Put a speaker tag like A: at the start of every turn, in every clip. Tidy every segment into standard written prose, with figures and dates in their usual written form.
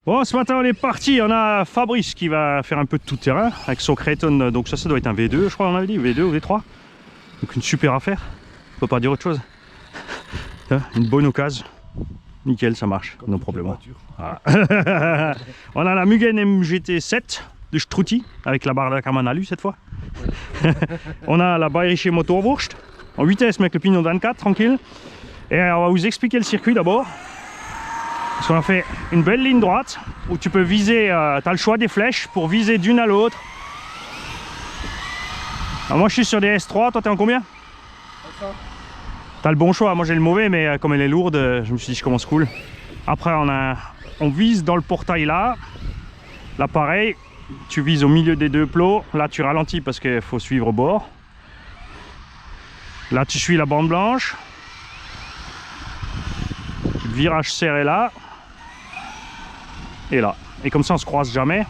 A: Bon, ce matin on est parti, on a Fabrice qui va faire un peu de tout terrain avec son Kraton, donc ça doit être un V2 je crois on avait dit, V2 ou V3. Donc une super affaire, on peut pas dire autre chose. Une bonne occasion, nickel ça marche, non problème. Voilà. On a la Mugen MGT7 de Strutti avec la barre de Kaman alu cette fois. On a la Bayerische Motorwurst en vitesse mais avec le pignon de 24 tranquille. Et on va vous expliquer le circuit d'abord. Parce qu'on a fait une belle ligne droite où tu peux viser, tu as le choix des flèches pour viser d'une à l'autre. Moi je suis sur des S3, toi t'es en combien? T'as le bon choix, moi j'ai le mauvais mais comme elle est lourde, je me suis dit je commence cool. Après on vise dans le portail là. Là pareil, tu vises au milieu des deux plots. Là tu ralentis parce qu'il faut suivre au bord. Là tu suis la bande blanche. Virage serré là. Et là. Et comme ça on se croise jamais.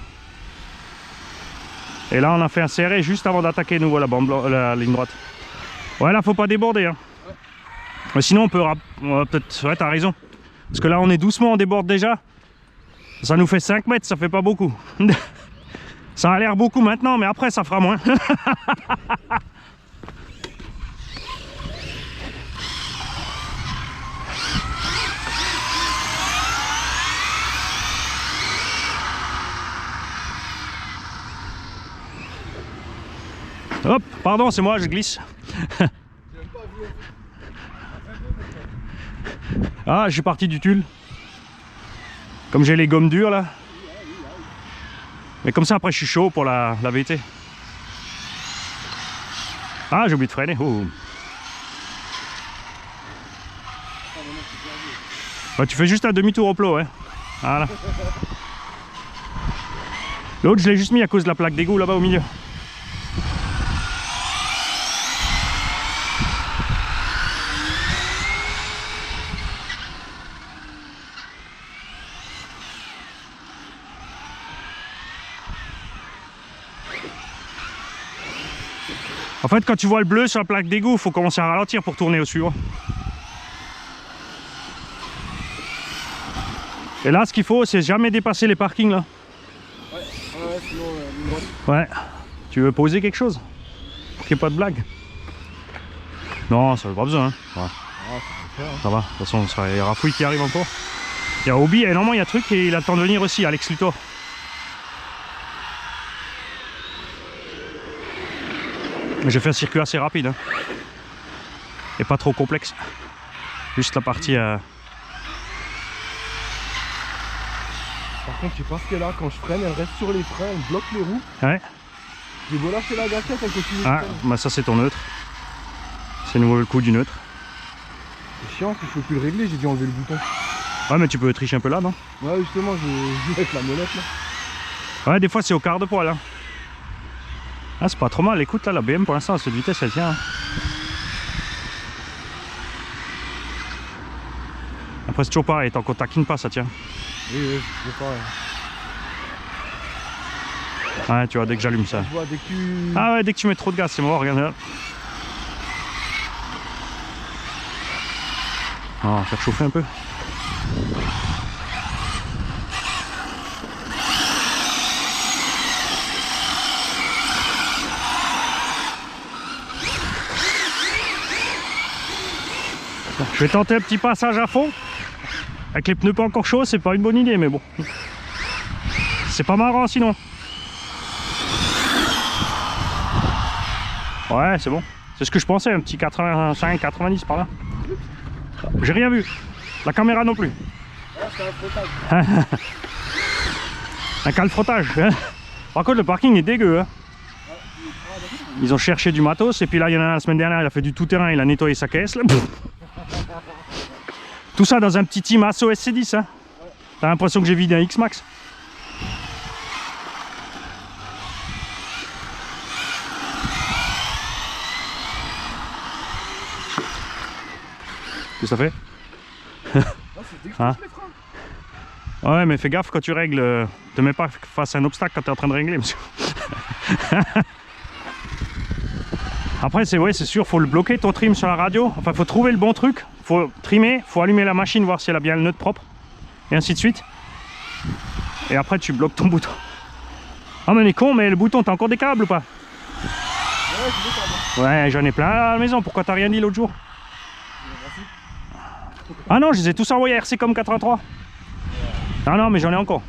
A: Et là on a fait un serré juste avant d'attaquer nouveau la ligne droite. Ouais là faut pas déborder hein. Ouais. Mais sinon on peut peut-être... Ouais t'as raison. Parce que là on est doucement, on déborde déjà. Ça nous fait 5 mètres, ça fait pas beaucoup. Ça a l'air beaucoup maintenant mais après ça fera moins. Hop, pardon, c'est moi, je glisse. Ah, je suis parti du tulle. Comme j'ai les gommes dures là. Mais comme ça, après, je suis chaud pour la VT. Ah, j'ai oublié de freiner. Oh. Bah, tu fais juste un demi-tour au plot, ouais. Voilà. L'autre, je l'ai juste mis à cause de la plaque d'égout là-bas au milieu. En fait, quand tu vois le bleu sur la plaque d'égout, il faut commencer à ralentir pour tourner au suivant. Et là, ce qu'il faut, c'est jamais dépasser les parkings là.
B: Ouais, sinon,
A: ouais. Tu veux poser quelque chose? Pour qu'il n'y ait pas de blague? Non, ça n'a pas besoin. Hein. Ouais. Ça va, de toute façon, il y a Rafouille qui arrive encore. Il y a Obi, et normalement, il y a Truc et il a le temps de venir aussi, Alex Luthor. J'ai fait un circuit assez rapide hein. Et pas trop complexe. Juste la partie
B: Par contre je sais pas ce qu'elle a, quand je freine elle reste sur les freins, elle bloque les roues.
A: Ouais.
B: J'ai beau lâcher la gâchette, elle continue.
A: Ah bah ça c'est ton neutre. C'est nouveau le coup du neutre.
B: C'est chiant que je peux plus le régler, j'ai dû enlever le bouton.
A: Ouais mais tu peux tricher un peu là non?
B: Ouais justement je joue avec la molette là.
A: Ouais des fois c'est au quart de poil hein. Ah c'est pas trop mal, écoute là la BM pour l'instant à cette vitesse elle tient hein. Après c'est toujours pareil, tant qu'on taquine pas ça tient.
B: Oui, c'est pareil.
A: Ouais tu vois dès que j'allume ça.
B: Je vois, dès que tu...
A: Ah ouais dès que tu mets trop de gaz c'est mort, regarde là. On va faire chauffer un peu. Je vais tenter un petit passage à fond. Avec les pneus pas encore chauds, c'est pas une bonne idée, mais bon. C'est pas marrant sinon. Ouais, c'est bon. C'est ce que je pensais, un petit 85, 90 par là. J'ai rien vu. La caméra non plus.
B: c'est un frottage.
A: Un calfrottage. Par contre, le parking est dégueu. Hein. Ils ont cherché du matos, et puis là, il y en a un la semaine dernière, il a fait du tout-terrain, il a nettoyé sa caisse. Là. Tout ça dans un petit team Asso SC10. Hein. T'as l'impression que j'ai vidé un X-Max. Qu'est-ce que ça fait? Hein? Ouais mais fais gaffe quand tu règles, te mets pas face à un obstacle quand tu es en train de régler monsieur. Après c'est ouais, c'est sûr, faut le bloquer ton trim sur la radio, enfin faut trouver le bon truc, faut trimer, faut allumer la machine voir si elle a bien le nœud propre et ainsi de suite. et après tu bloques ton bouton. Ah mais on est con, mais le bouton, t'as encore des câbles ou pas?
B: Ouais, je l'ai pas.
A: Ouais, j'en ai plein à la maison, pourquoi t'as rien dit l'autre jour? Ah non, je les ai tous envoyés à RC comme 83. Ah non, mais j'en ai encore.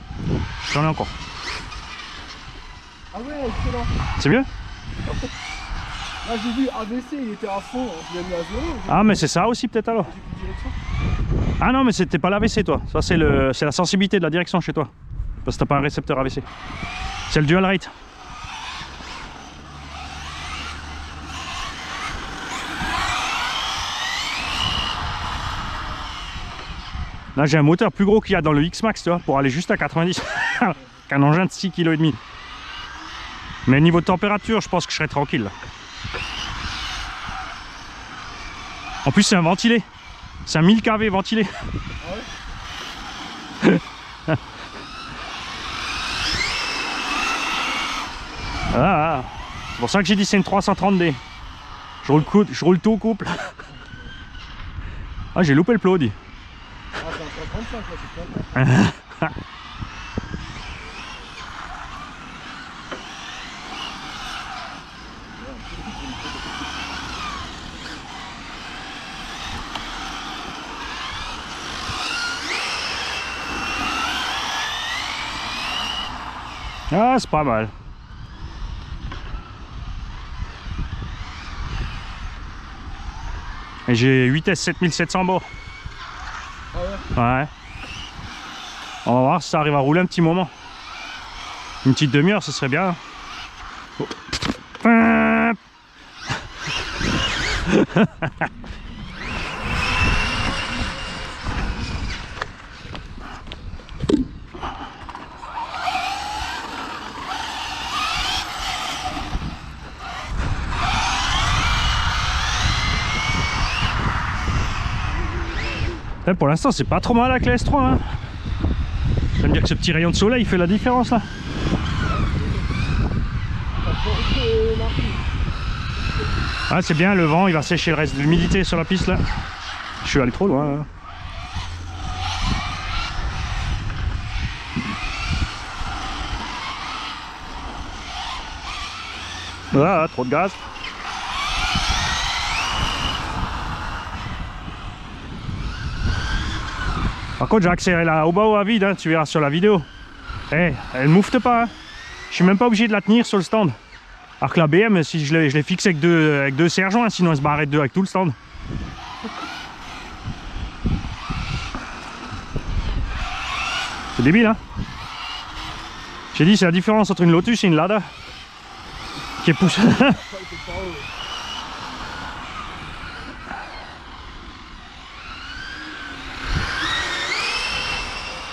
A: J'en ai encore.
B: Ah ouais, excellent.
A: C'est mieux?
B: Là j'ai vu ABC, il était à fond, je l'ai mis à 0.
A: Ah mais c'est ça aussi peut-être alors.
B: J'ai plus de direction.
A: Ah non mais c'était pas l'AVC toi. Ça c'est la sensibilité de la direction chez toi. Parce que t'as pas un récepteur AVC. C'est le dual rate. Là j'ai un moteur plus gros qu'il y a dans le X-Max, tu vois, pour aller juste à 90. Qu'un engin de 6,5 kg. Mais niveau de température, je pense que je serai tranquille là. En plus c'est un ventilé. C'est un 1000 kV ventilé.
B: Ah ouais.
A: Ah, c'est pour ça que j'ai dit c'est une 330D. Je roule tout au couple. Ah j'ai loupé le plot dit.
B: Ah c'est un 135 là, c'est pas.
A: Ah c'est pas mal. Et j'ai 8S 7700 bords.
B: Ah ouais.
A: Ouais. On va voir si ça arrive à rouler un petit moment. Une petite demi-heure, ce serait bien. Oh. Là, pour l'instant, c'est pas trop mal avec la S3. Hein. Ça veut dire que ce petit rayon de soleil fait la différence là. Ah, c'est bien, le vent il va sécher le reste de l'humidité sur la piste là. Je suis allé trop loin là. Ah, trop de gaz. Par contre, j'ai accéléré la Obao à vide, hein, tu verras sur la vidéo. Eh, elle ne moufte pas. Hein. Je suis même pas obligé de la tenir sur le stand. Alors que la BM, si je l'ai fixée avec deux serre-joints, sinon elle se barrait de deux avec tout le stand. C'est débile, hein. J'ai dit, c'est la différence entre une Lotus et une Lada. Qui est poussée.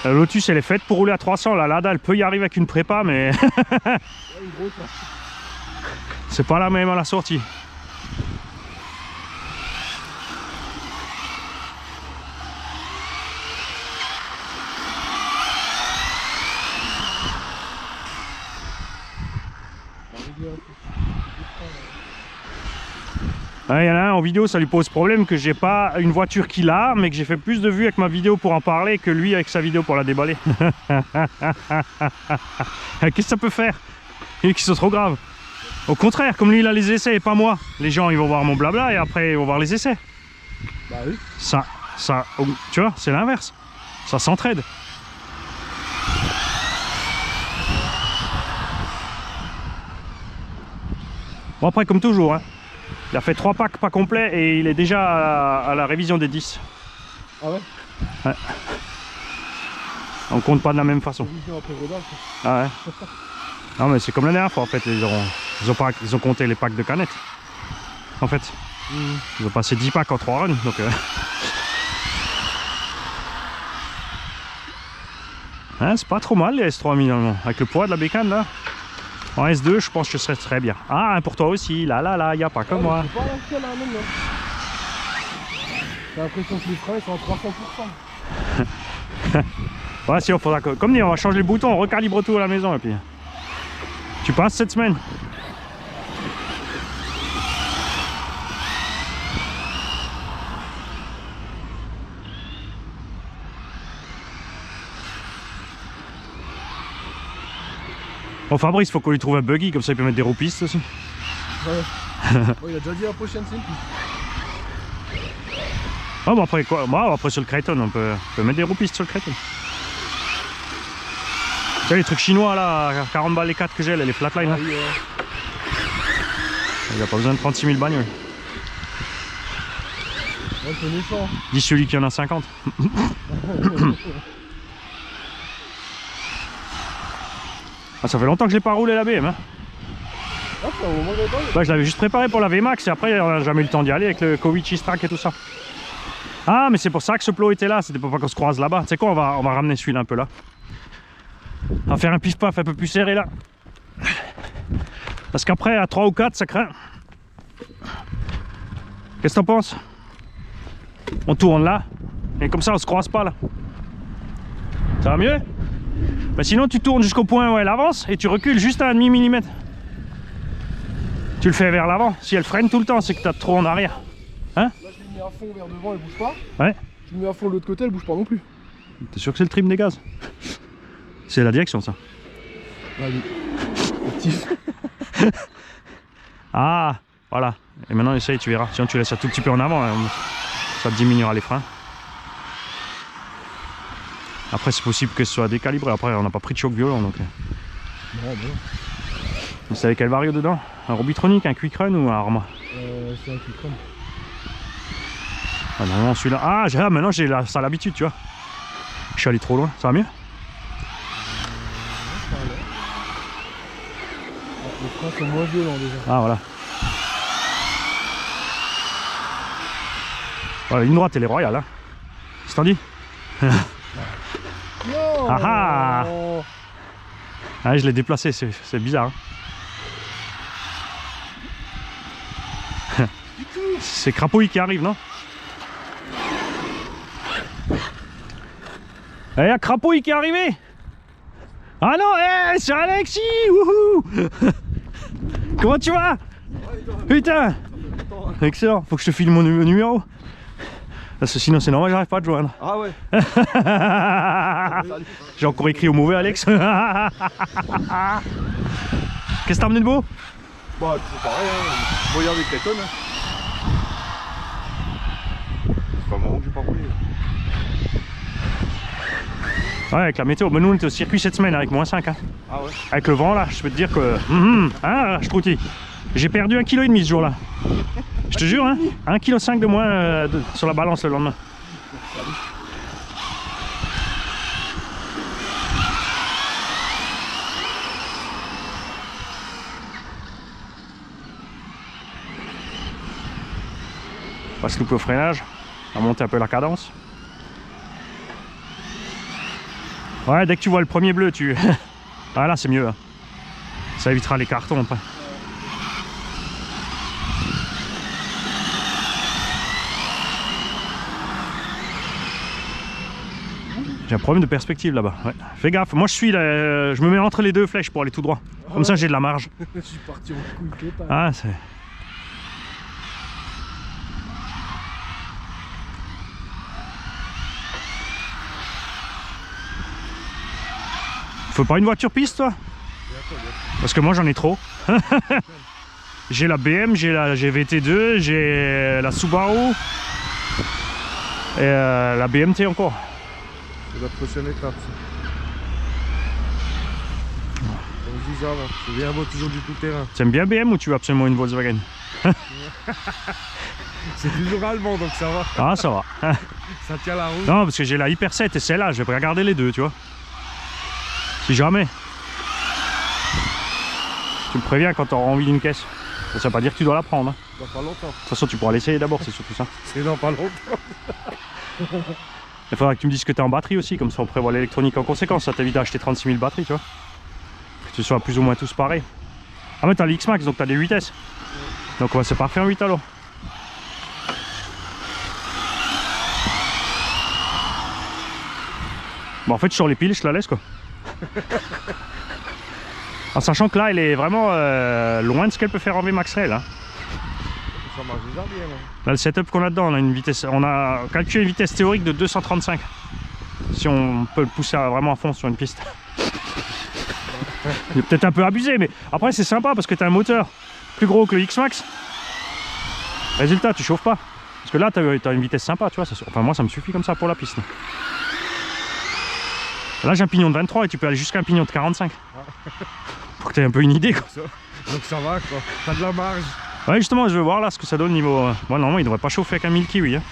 A: La Lotus elle est faite pour rouler à 300, la Lada elle peut y arriver avec une prépa mais c'est pas la même à la sortie. Il y en a un en vidéo, ça lui pose problème que j'ai pas une voiture qu'il a, mais que j'ai fait plus de vues avec ma vidéo pour en parler que lui avec sa vidéo pour la déballer. Qu'est-ce que ça peut faire? Et qui sont trop graves. Au contraire, comme lui il a les essais et pas moi, les gens ils vont voir mon blabla et après ils vont voir les essais.
B: Bah oui.
A: Ça, tu vois, c'est l'inverse. Ça s'entraide. Bon après comme toujours, hein. Il a fait 3 packs pas complets et il est déjà à la révision des 10.
B: Ah ouais.
A: Ouais. On compte pas de la même façon. Ah ouais. Non mais c'est comme la dernière fois en fait, ils ont compté les packs de canettes. En fait. Ils ont passé 10 packs en 3 runs. Donc hein, c'est pas trop mal les S3 finalement. Avec le poids de la bécane là. En S2 je pense que ce serait très bien. Ah pour toi aussi, là, y a pas comme moi.
B: C'est pas la seule, hein, même, j'ai l'impression que les freins sont à 300%.
A: Ouais si on faudra que. Comme dit, on va changer les boutons, on recalibre tout à la maison et puis. Tu passes cette semaine? Bon, Fabrice, faut qu'on lui trouve un buggy, comme ça il peut mettre des roues-pistes aussi.
B: Ouais. Bon, il a déjà dit la prochaine c'est une piste.
A: Ah bon, après quoi? Bon, après sur le Creighton, on peut mettre des roues-pistes sur le Creighton. Tu vois les trucs chinois là, à 40 balles les 4 que j'ai, les flatline là.
B: Ah, oui,
A: Il a pas besoin de 36 000 bagnoles.
B: ouais, c'est méchant.
A: Dis celui qui en a 50. Ah, ça fait longtemps que je l'ai pas roulé la BM. Hein.
B: Ah, c'est un moment de temps.
A: Bah, je l'avais juste préparé pour la VMAX et après on n'a jamais eu le temps d'y aller avec le Kowichi Strack et tout ça. Ah mais c'est pour ça que ce plot était là, c'était pour pas qu'on se croise là-bas. Tu sais quoi, on va ramener celui-là un peu là. On va faire un pif-paf un peu plus serré là. Parce qu'après à 3 ou 4 ça craint. Qu'est-ce que t'en penses? On tourne là et comme ça on se croise pas là. Ça va mieux? Bah sinon tu tournes jusqu'au point où elle avance et tu recules juste à 1,5 millimètre. Tu le fais vers l'avant. Si elle freine tout le temps, c'est que t'as trop en arrière. Hein?
B: Là, je l'ai mis à fond vers devant, elle bouge pas.
A: Ouais.
B: Je le mets à fond de l'autre côté, elle bouge pas non plus.
A: T'es sûr que c'est le trim des gaz? C'est la direction ça.
B: Allez. Actif.
A: Ah, voilà. Et maintenant essaye, tu verras. Sinon tu laisses un tout petit peu en avant, hein. Ça diminuera les freins. Après c'est possible que ce soit décalibré. Après on n'a pas pris de choc violent donc.
B: Non, non.
A: C'est avec quel vario dedans? Un Robitronic, un Quick Run ou un Arma?
B: C'est un Quick Run.
A: Ah non, celui-là. Ah, maintenant j'ai ça l'habitude, tu vois. Je suis allé trop loin. Ça va mieux?
B: Les freins sont moins violents déjà.
A: Ah voilà. Voilà, la ligne droite elle est royale, hein. C'est dit?
B: Non.
A: Ah ah. Ah, je l'ai déplacé, c'est bizarre. Hein. C'est Crapouille qui arrive, non? Eh, y a Crapouille qui est arrivé! Ah non, hey, c'est Alexis! Wouhou! Comment tu vas? Putain! Excellent, faut que je te file mon numéro. Parce que sinon c'est normal, j'arrive pas à te joindre.
B: Ah ouais.
A: J'ai encore écrit au mauvais Alex. Qu'est-ce que t'as amené de beau?
B: Bah c'est pareil, hein. Bon, regarde les Creighton. Hein. C'est pas marrant que j'ai pas roulé.
A: Ouais, avec la météo. Mais nous on était au circuit cette semaine avec -5. Hein.
B: Ah ouais.
A: Avec le vent là, je peux te dire que. Hein, je trouve j'ai perdu 1,5 kg ce jour là. Je te jure, hein, 1,5 kg de moins sur la balance le lendemain. On va se louper au freinage, on va monter un peu la cadence. Ouais, dès que tu vois le premier bleu, tu... Ah là c'est mieux, hein. Ça évitera les cartons après. J'ai un problème de perspective là-bas. Ouais. Fais gaffe, moi je me mets entre les deux flèches pour aller tout droit. Comme ça j'ai de la marge.
B: Je suis parti en couille totale.
A: Ah, c'est... Faut pas une voiture piste toi? Parce que moi j'en ai trop. J'ai la BM, j'ai VT2, j'ai la Subaru et la BMT encore.
B: C'est la prochaine étape ça. On se dit ça va, c'est bien beau toujours du tout terrain.
A: Tu aimes bien BM ou tu veux absolument une Volkswagen?
B: C'est toujours allemand donc ça va.
A: Ah ça va.
B: Ça tient la route.
A: Non parce que j'ai la Hyper 7 et celle-là, je vais regarder les deux tu vois. Si jamais. Tu me préviens quand tu auras envie d'une caisse. Ça veut pas dire que tu dois la prendre. Hein.
B: Dans pas longtemps.
A: De toute façon tu pourras l'essayer d'abord, c'est surtout ça.
B: C'est dans pas longtemps.
A: Il faudra que tu me dises que tu es en batterie aussi, comme ça on prévoit l'électronique en conséquence, ça t'évite d'acheter 36 000 batteries, tu vois. Que tu sois plus ou moins tous pareils. Ah mais t'as l'X-Max, donc t'as des 8S. Donc ouais, c'est parfait en 8 alors. Bon en fait sur les piles, je te la laisse quoi. En sachant que là, elle est vraiment loin de ce qu'elle peut faire en VMAX Rail. Hein.
B: Ça marche déjà bien. Hein.
A: Là, le setup qu'on a dedans, on a calculé une vitesse théorique de 235. Si on peut le pousser vraiment à fond sur une piste. Il est peut-être un peu abusé, mais après c'est sympa parce que tu as un moteur plus gros que le X-Max. Résultat, tu chauffes pas. Parce que là, tu as une vitesse sympa, tu vois. Enfin, moi, ça me suffit comme ça pour la piste. Là, j'ai un pignon de 23 et tu peux aller jusqu'à un pignon de 45. Pour que tu aies un peu une idée, quoi.
B: Donc ça va, quoi. T'as de la marge.
A: Ouais, justement, je veux voir là ce que ça donne niveau. Bon, normalement, il devrait pas chauffer avec un 1000 kiwi. Hein.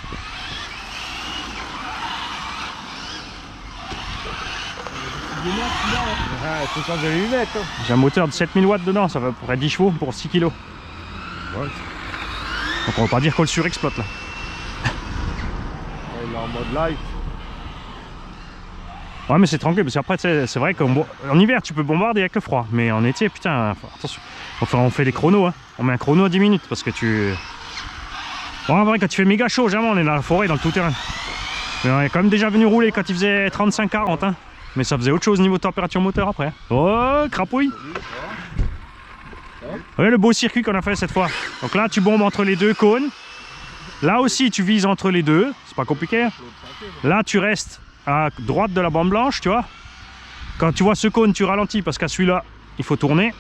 B: Il faut changer les lunettes. Hein.
A: J'ai un moteur de 7000 watts dedans, ça va à peu près 10 chevaux pour 6 kg.
B: Ouais.
A: Donc on va pas dire qu'on le surexploite là.
B: Il est en mode light.
A: Ouais, mais c'est tranquille parce qu'après c'est vrai qu'en hiver tu peux bombarder avec le froid, mais en été putain attention. Enfin on fait les chronos, hein. On met un chrono à 10 minutes parce que tu... Bon en vrai quand il fait méga chaud, jamais on est dans la forêt, dans le tout-terrain. Mais on est quand même déjà venu rouler quand il faisait 35-40 hein. Mais ça faisait autre chose niveau température moteur après. Oh crapouille. Ouais, le beau circuit qu'on a fait cette fois. Donc là tu bombes entre les deux cônes. Là aussi tu vises entre les deux, c'est pas compliqué. Là tu restes à droite de la bande blanche, tu vois. Quand tu vois ce cône, tu ralentis parce qu'à celui-là, il faut tourner.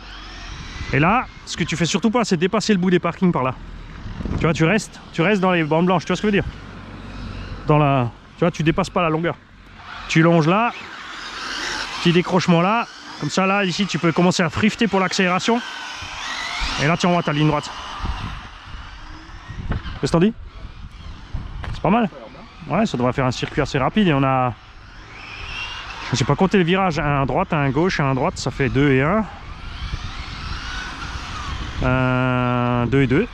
A: Et là, ce que tu fais surtout pas, c'est dépasser le bout des parkings par là. Tu vois, tu restes dans les bandes blanches, tu vois ce que je veux dire. Dans la, tu vois, tu dépasses pas la longueur. Tu longes là, petit décrochement là, comme ça là, ici, tu peux commencer à frifter pour l'accélération. Et là, tu envoies ta ligne droite. Qu'est-ce que t'en dis? C'est pas mal. Ouais, ça devrait faire un circuit assez rapide et on a... J'ai pas compté le virage, un à droite, un à gauche, un à droite, ça fait 2 et 1. 2 et 2.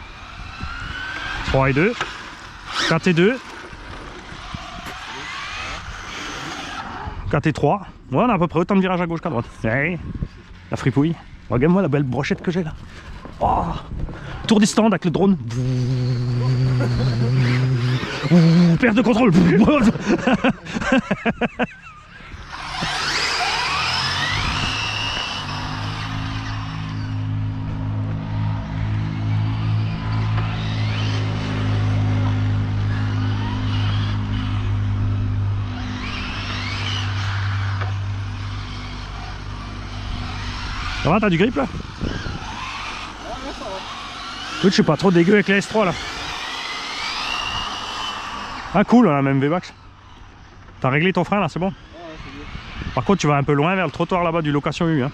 A: 3 et 2. 4 et 2. 4 et 3. Ouais, on a à peu près autant de virages à gauche qu'à droite. Ouais. La fripouille. Regarde-moi la belle brochette que j'ai là. Oh. Tour des stands avec le drone. Perte de contrôle. Ça va, t'as du grip là? Écoute, je suis pas trop dégueu avec la S3 là. Ah cool, on a même V-Max. T'as réglé ton frein là, c'est bon? Par contre, tu vas un peu loin vers le trottoir là-bas du location U. Hein.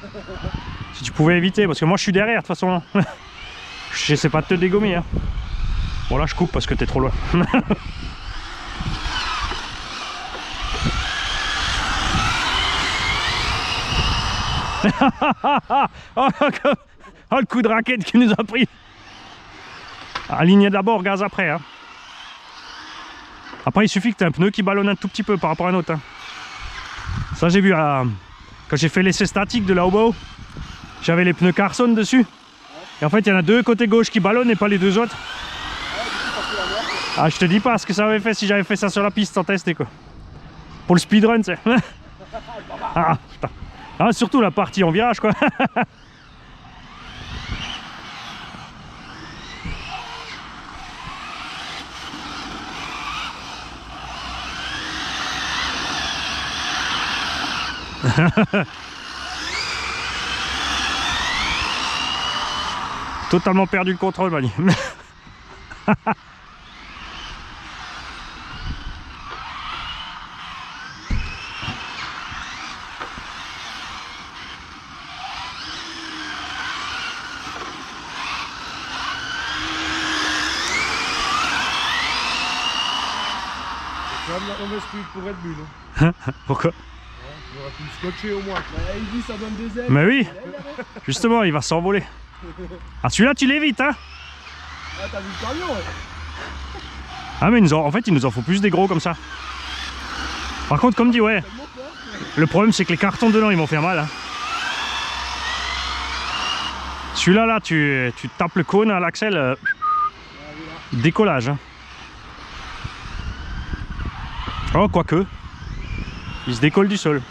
A: Si tu pouvais éviter, parce que moi je suis derrière de toute façon. J'essaie pas de te dégommer. Hein. Bon là je coupe parce que t'es trop loin. Oh, le coup de raquette qui nous a pris. Aligné d'abord, gaz après. Hein. Après, il suffit que tu aies un pneu qui ballonne un tout petit peu par rapport à un autre. Hein. Ça, j'ai vu quand j'ai fait l'essai statique de la Hobo, j'avais les pneus Carson dessus. Et en fait, il y en a deux côté gauche qui ballonnent et pas les deux autres. Ah, je te dis pas ce que ça avait fait si j'avais fait ça sur la piste sans tester quoi. Pour le speedrun, tu sais. Ah, putain. Ah, surtout la partie en virage quoi. Totalement perdu le contrôle, Mani.
B: C'est comme la mauvaise pub pour Red Bull. Hein.
A: Pourquoi?
B: On aurait pu le scotcher au moins. Il dit ça donne des ailes.
A: Mais oui, justement, il va s'envoler. Ah, celui-là, tu l'évites, hein?
B: Ah, t'as vu le camion? Ouais.
A: Ah, mais en fait, il nous en faut plus des gros comme ça. Par contre, comme dit, ouais. Le problème, c'est que les cartons dedans, ils vont faire mal. Hein. Celui-là, là, tu tapes le cône à l'axel. Décollage. Hein. Oh, quoique. Il se décolle du sol.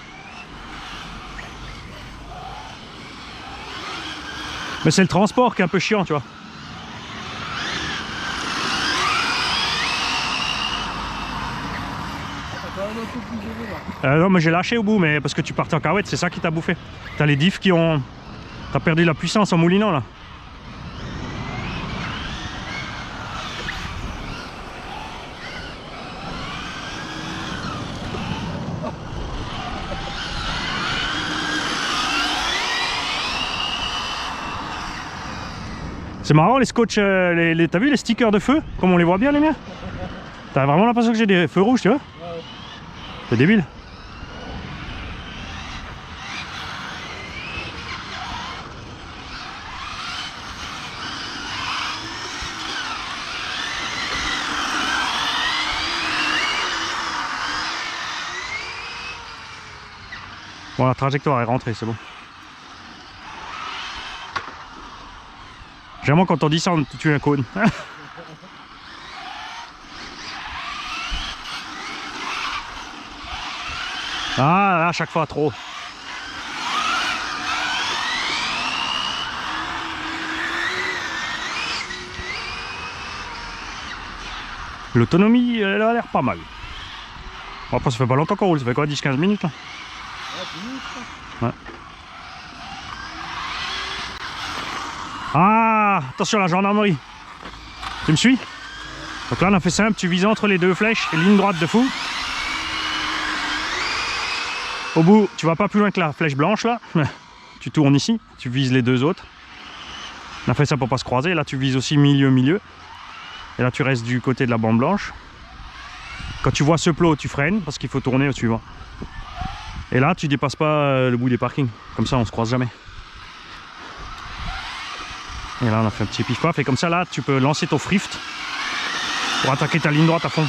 A: Mais c'est le transport qui est un peu chiant, tu vois.
B: T'as quand même un peu plus élevé là.
A: Non, mais j'ai lâché au bout, mais parce que tu partais en carouette, c'est ça qui t'a bouffé. T'as les diffs qui ont... T'as perdu la puissance en moulinant là. C'est marrant les scotch, t'as vu les stickers de feu? Comme on les voit bien les miens? T'as vraiment l'impression que j'ai des feux rouges, tu vois?
B: Ouais.
A: C'est débile. Bon, la trajectoire est rentrée, c'est bon. Généralement quand on dit ça, on tue un cône. Ah là, à chaque fois trop. L'autonomie, elle a l'air pas mal. Bon, après ça fait pas longtemps qu'on roule, ça fait quoi, 10-15 minutes là? Ouais. Ah, attention la gendarmerie. Tu me suis? Donc là on a fait simple, tu vises entre les deux flèches et ligne droite de fou. Au bout, tu vas pas plus loin que la flèche blanche là. Tu tournes ici, tu vises les deux autres. On a fait ça pour pas se croiser. Là tu vises aussi milieu. Et là tu restes du côté de la bande blanche. Quand tu vois ce plot, tu freines parce qu'il faut tourner au suivant. Et là tu dépasses pas le bout des parkings. Comme ça on se croise jamais. Et là on a fait un petit pif-paf. Et comme ça là tu peux lancer ton frift pour attaquer ta ligne droite à fond.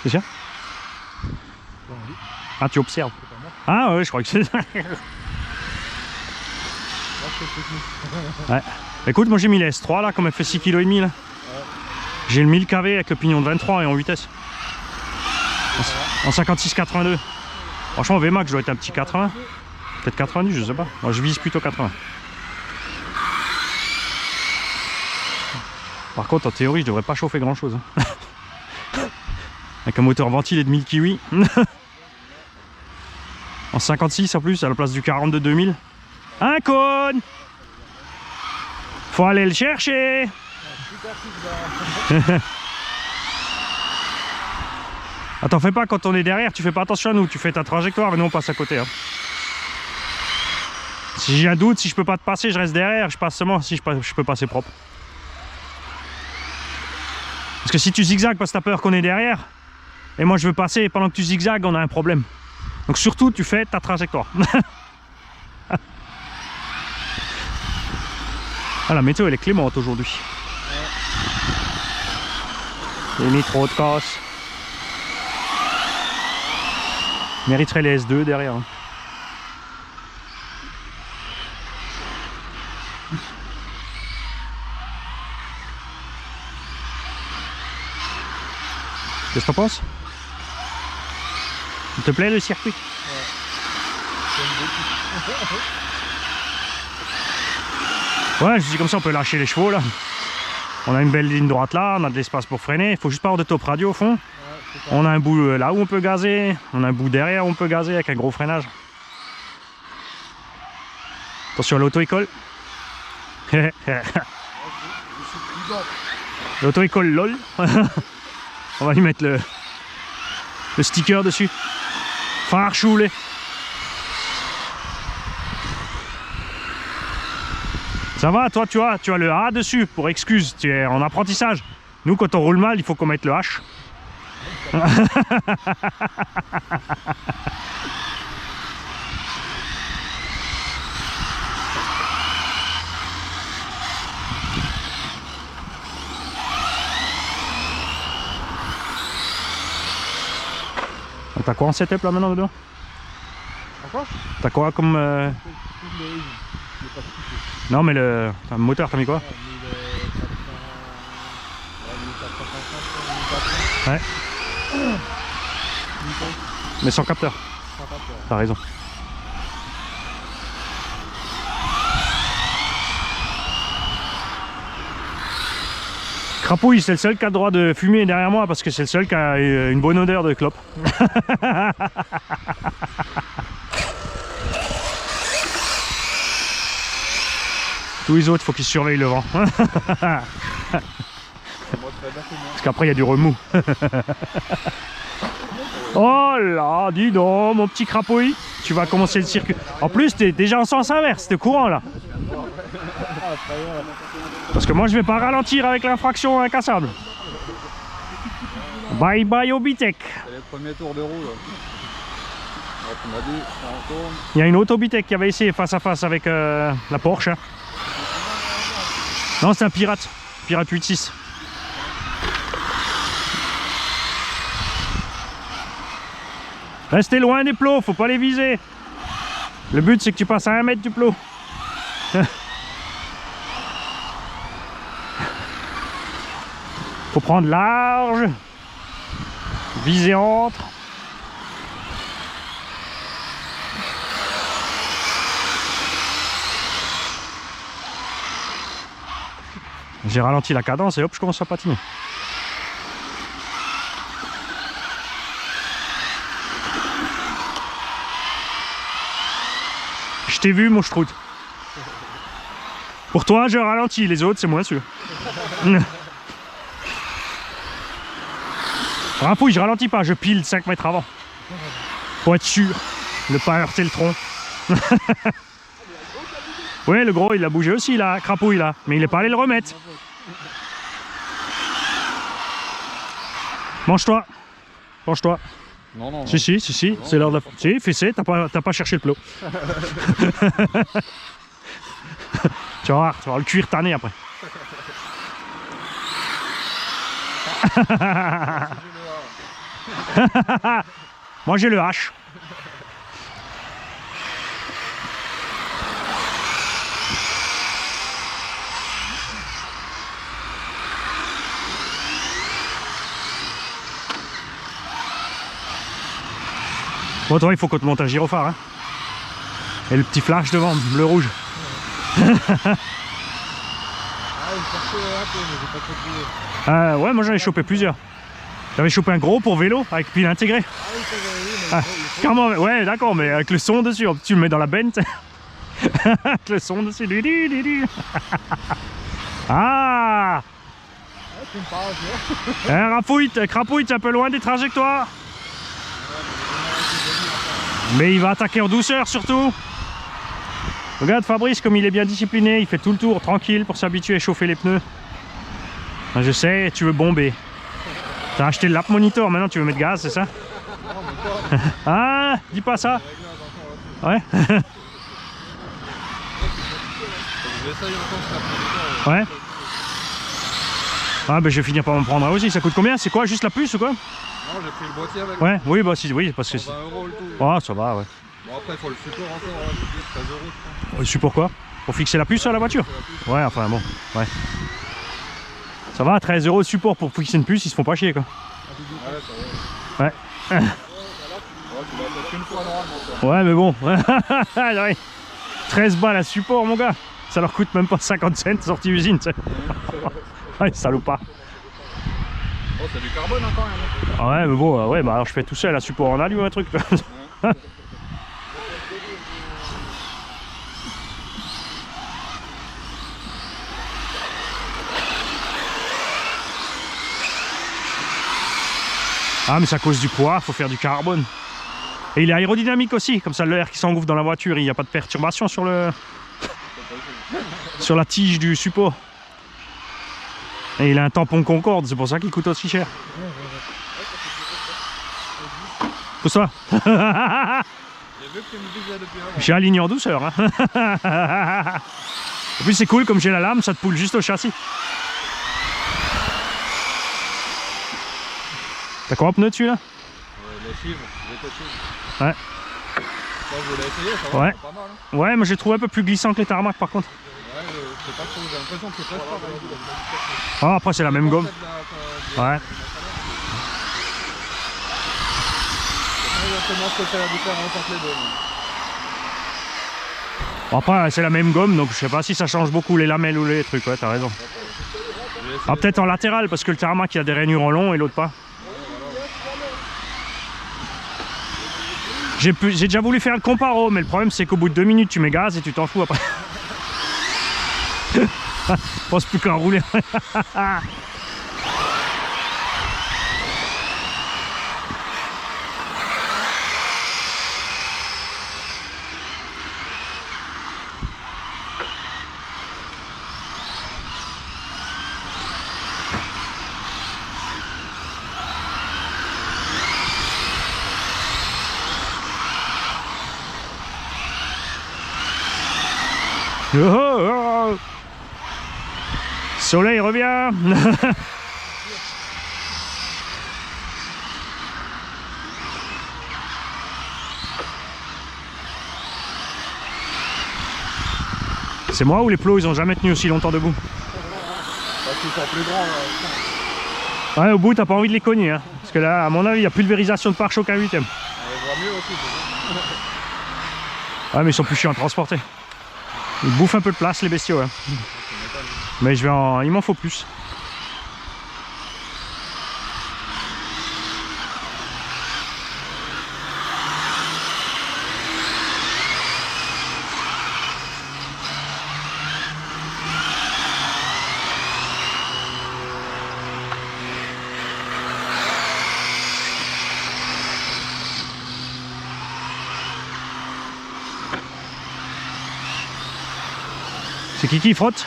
A: C'est ça? Ah, tu observes. Ah ouais, je crois que c'est ça. Ouais. Écoute, moi j'ai mis les S3 là, comme elle fait 6,5 kg là. J'ai le 1000 kV avec le pignon de 23 et en vitesse. En 56-82. Franchement, VMAX, je dois être un petit 80. Peut-être 90, je sais pas. Moi je vise plutôt 80. Par contre, en théorie, je devrais pas chauffer grand chose. Avec un moteur ventilé de 1000 kiwi. En 56 en plus, à la place du 42 2000. Un cône! Faut aller le chercher! Attends, fais pas quand on est derrière, tu fais pas attention à nous, tu fais ta trajectoire mais nous on passe à côté. Hein. Si j'ai un doute, si je peux pas te passer, je reste derrière, je passe seulement si je peux passer propre. Parce que si tu zigzags parce que t'as peur qu'on est derrière, et moi je veux passer et pendant que tu zigzags, on a un problème. Donc surtout, tu fais ta trajectoire. Ah, la météo elle est clémente aujourd'hui. J'ai mis trop de casse. Mériterait les S2 derrière. Qu'est-ce que t'en penses? Il te plaît le circuit? Ouais, je dis comme ça on peut lâcher les chevaux là. On a une belle ligne droite là, on a de l'espace pour freiner, il faut juste pas avoir de top radio au fond. Ouais, on a un bout là où on peut gazer, on a un bout derrière où on peut gazer avec un gros freinage. Attention, l'auto-école. L'auto-école LOL. On va lui mettre le sticker dessus. Phare choulé. Ça va, toi tu as le A dessus pour excuse, tu es en apprentissage. Nous quand on roule mal, il faut qu'on mette le H. T'as quoi en setup là maintenant dedans?
B: Quoi?
A: T'as quoi comme... Non mais le moteur t'as mis quoi? Ouais. Mais sans capteur. T'as raison. Crapouille, c'est le seul qui a le droit de fumer derrière moi parce que c'est le seul qui a une bonne odeur de clope. Tous les autres, faut qu'ils surveillent le vent. Parce qu'après, il y a du remous. Oh là, dis donc, mon petit crapouille, tu vas commencer le circuit. En plus, t'es déjà en sens inverse, t'es courant là. Parce que moi, je vais pas ralentir avec l'infraction incassable. Bye bye Obitech.
C: C'est les premiers tours de roue là. Ouais, tu m'as dit, ça en tourne.
A: Il y a une autre Obitech qui avait essayé face à face avec la Porsche. Hein. Non, c'est un Pirate. Pirate 8.6. Restez loin des plots, faut pas les viser. Le but c'est que tu passes à 1 mètre du plot. Faut prendre large. Viser entre. J'ai ralenti la cadence et hop, je commence à patiner. Je t'ai vu, mon schtroudt. Pour toi, je ralentis, les autres, c'est moins sûr. Rapouille, je ralentis pas, je pile 5 mètres avant. Pour être sûr de ne pas heurter le tronc. Ouais, le gros, il a bougé aussi, là, Crapouille, là. Mais il est pas allé le remettre. Mange-toi. Mange-toi.
C: Non, non, non.
A: Si, c'est l'heure de la... Si, fessé, t'as pas cherché le plot. Tu vas voir le cuir tanné après. Moi j'ai le H. Bon, toi, il faut qu'on te monte un gyrophare. Hein. Et le petit flash devant, bleu-rouge. Ouais, moi j'en ai chopé plusieurs. J'avais chopé un gros pour vélo avec pile intégrée. Carrément, ouais, d'accord, mais avec le son dessus. Tu le mets dans la benne. Avec le son dessus. Ah, Crapouille, t'es un peu loin des trajectoires. Mais il va attaquer en douceur surtout. Regarde Fabrice comme il est bien discipliné, il fait tout le tour tranquille pour s'habituer à chauffer les pneus. Je sais, tu veux bomber. T'as acheté le lap monitor, maintenant tu veux mettre gaz, c'est ça? Ah, dis pas ça. Ouais. Ouais. Ah ben je vais finir par m'en prendre aussi, ça coûte combien? C'est quoi, juste la puce ou quoi?
C: Non, j'ai pris le boîtier avec.
A: Ouais, oui, bah si, oui, parce que...
C: 20 € le tout.
A: Oh, ça va, ouais.
C: Bon après il faut le support encore, hein, 13 € je crois.
A: Le support quoi? Pour fixer la puce sur la voiture? Ouais, enfin bon, ouais. Ça va, 13 € de support pour fixer une puce, ils se font pas chier quoi.
C: Ouais, ça va.
A: Ouais.
C: Ouais, tu l'as fait qu'une fois normalement.
A: Ouais, mais bon. Ouais. 13 balles à support, mon gars. Ça leur coûte même pas 50 cents sortie usine, tu sais. Ouais, salopard.
C: Oh, c'est du carbone encore, hein.
A: Ah ouais, mais bon, ouais, bah alors je fais tout seul à support en alu ou un truc. Ah, mais c'est à cause du poids, faut faire du carbone. Et il est aérodynamique aussi, comme ça l'air qui s'engouffre dans la voiture, il n'y a pas de perturbation sur le... sur la tige du support. Et il a un tampon Concorde, c'est pour ça qu'il coûte aussi cher. Tout ça.
C: J'ai vu que tu me disais depuis avant.
A: J'ai aligné en douceur. Hein. En plus c'est cool, comme j'ai la lame, ça te poule juste au châssis. T'as quoi en pneu dessus là?
C: Les chives, les chives.
A: Ouais.
C: Ça, je voulais essayer, ça va,
A: Ouais.
C: c'est pas mal. Hein.
A: Ouais, mais j'ai trouvé un peu plus glissant que les tarmacs par contre.
C: Ouais, je sais pas trop, j'ai l'impression que c'est presque pareil.
A: Ah, après c'est la même gomme. Ouais.
C: Exactement ce que c'est la différence entre les deux.
A: Bon, après c'est la même gomme, donc je sais pas si ça change beaucoup les lamelles ou les trucs, ouais, t'as raison.
C: J'ai
A: Ah, peut-être en latéral parce que le tarmac il a des rainures en long et l'autre pas. J'ai déjà voulu faire le comparo, mais le problème c'est qu'au bout de 2 minutes tu mets gaz et tu t'en fous après. Je pense plus qu'à rouler. Oh, oh, oh. Soleil revient. C'est moi ou les plots ils ont jamais tenu aussi longtemps debout?
C: Parce qu'ils sont plus grands.
A: Ouais, au bout t'as pas envie de les cogner hein. Parce que là à mon avis il y a pulvérisation de pare-choc à 8ème.
C: On les voit mieux aussi.
A: Ouais mais ils sont plus chiants à transporter. Ils bouffent un peu de place les bestiaux hein. Mais je vais en... il m'en faut plus. C'est qui frotte?
C: Ça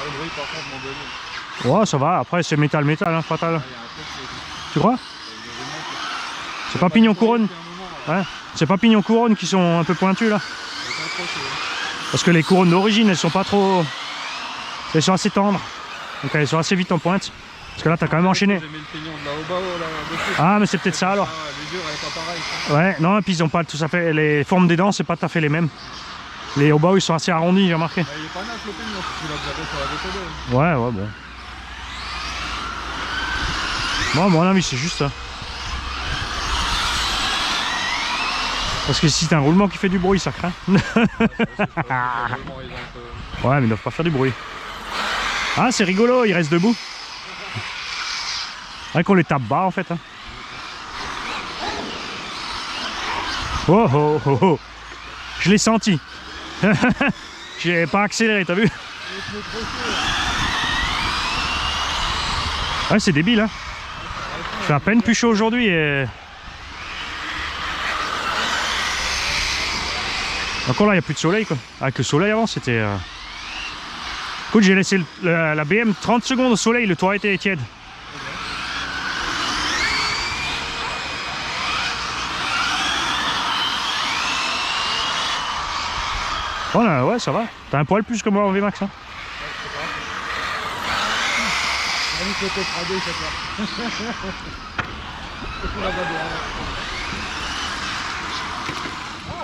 C: le bruit par contre mon Denis.
A: Ouais ça va, après c'est métal hein, fatal. Tu crois? C'est pas pignon couronne? Ouais, c'est pas pignon couronne qui sont un peu pointus là. Parce que les couronnes d'origine elles sont pas trop... Elles sont assez tendres. Donc elles sont assez vite en pointe. Parce que là t'as quand même enchaîné.
C: J'ai mis le pignon de la Obao là dessus.
A: Ah mais c'est peut-être ça alors.
C: Ah, les durs elle est pas pareille.
A: Ouais, non et puis ils ont pas tout à fait... Les formes des dents c'est pas tout à fait les mêmes. Les Obao ils sont assez arrondis j'ai remarqué.
C: Il est pas neuf le pignon parce qu'il a déjà fait sur la décollée.
A: Ouais bon. Moi à mon avis c'est juste ça. Parce que si c'est un roulement qui fait du bruit ça craint. Ouais mais ils doivent pas faire du bruit. Ah c'est rigolo, ils restent debout. Ouais qu'on les tape bas en fait hein. Oh oh oh oh. Je l'ai senti. J'ai pas accéléré, t'as vu? Ouais c'est débile hein. Il fait à peine plus chaud aujourd'hui et... Encore là il n'y a plus de soleil quoi. Avec le soleil avant c'était... Écoute j'ai laissé la BM 30 secondes au soleil, le toit était tiède. Oh là, ouais ça va. T'as un poil plus que moi en VMAX hein.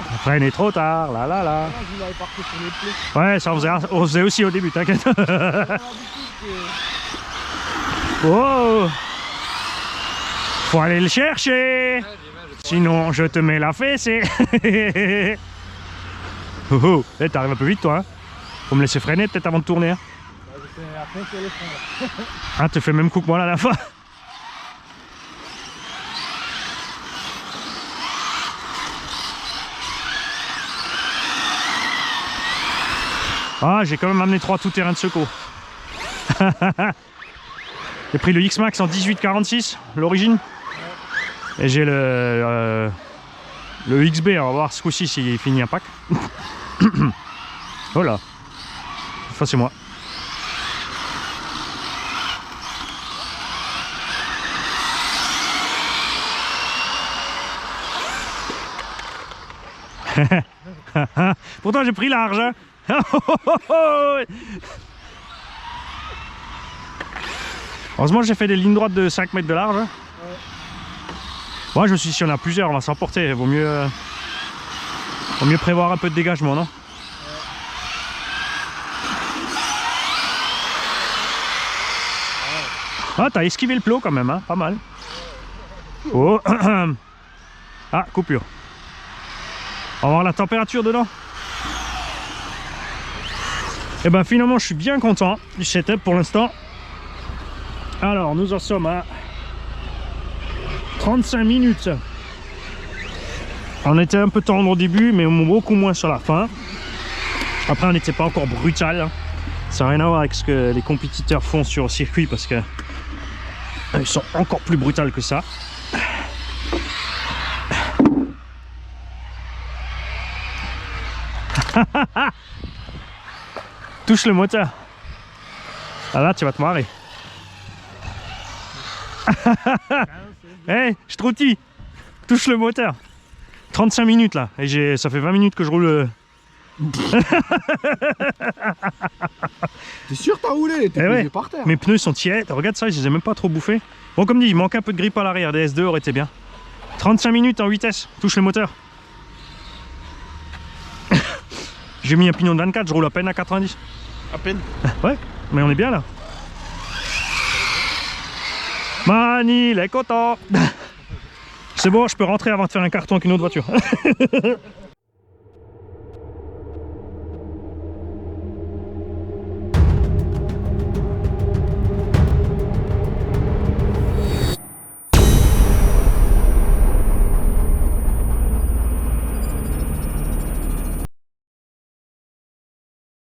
A: La freine est trop tard, là là là. Ouais, ça on faisait aussi au début, t'inquiète. Oh, faut aller le chercher. Sinon, je te mets la fessée. Oh oh, hey, t'arrives un peu vite toi. Hein. Faut me laisser freiner peut-être avant de tourner. Hein. Ah, tu fais le même coup que moi là, la fois. Ah, j'ai quand même amené 3 tout-terrain de secours. J'ai pris le X-Max en 1846, l'origine. Et j'ai le XB, on va voir ce coup-ci s'il finit un pack. Oh là. Enfin, c'est moi. Pourtant j'ai pris large hein. Heureusement j'ai fait des lignes droites de 5 mètres de large hein. Ouais je me suis dit si on a plusieurs on va s'emporter, vaut mieux prévoir un peu de dégagement non?
C: Ouais,
A: Ah, t'as esquivé le plot quand même, hein, pas mal. Oh. Ah, coupure. On va voir la température dedans. Et ben finalement, je suis bien content du setup pour l'instant. Alors, nous en sommes à 35 minutes. On était un peu tendre au début, mais beaucoup moins sur la fin. Après, on n'était pas encore brutal. Ça n'a rien à voir avec ce que les compétiteurs font sur le circuit parce que ils sont encore plus brutaux que ça. Touche le moteur. Ah là, tu vas te marrer. Hey, je trottille. Touche le moteur. 35 minutes là. Et ça fait 20 minutes que je roule.
B: T'es sûr t'as roulé? T'es posé par terre.
A: Mes pneus sont tièdes. Regarde ça, je les ai même pas trop bouffés. Bon, comme dit, il manque un peu de grippe à l'arrière. Des S2 aurait été bien. 35 minutes en vitesse. Touche le moteur. J'ai mis un pignon de 24, je roule à peine à 90.
B: À peine.
A: Ouais, mais on est bien là. Mani, il est content. C'est bon, je peux rentrer avant de faire un carton avec une autre voiture.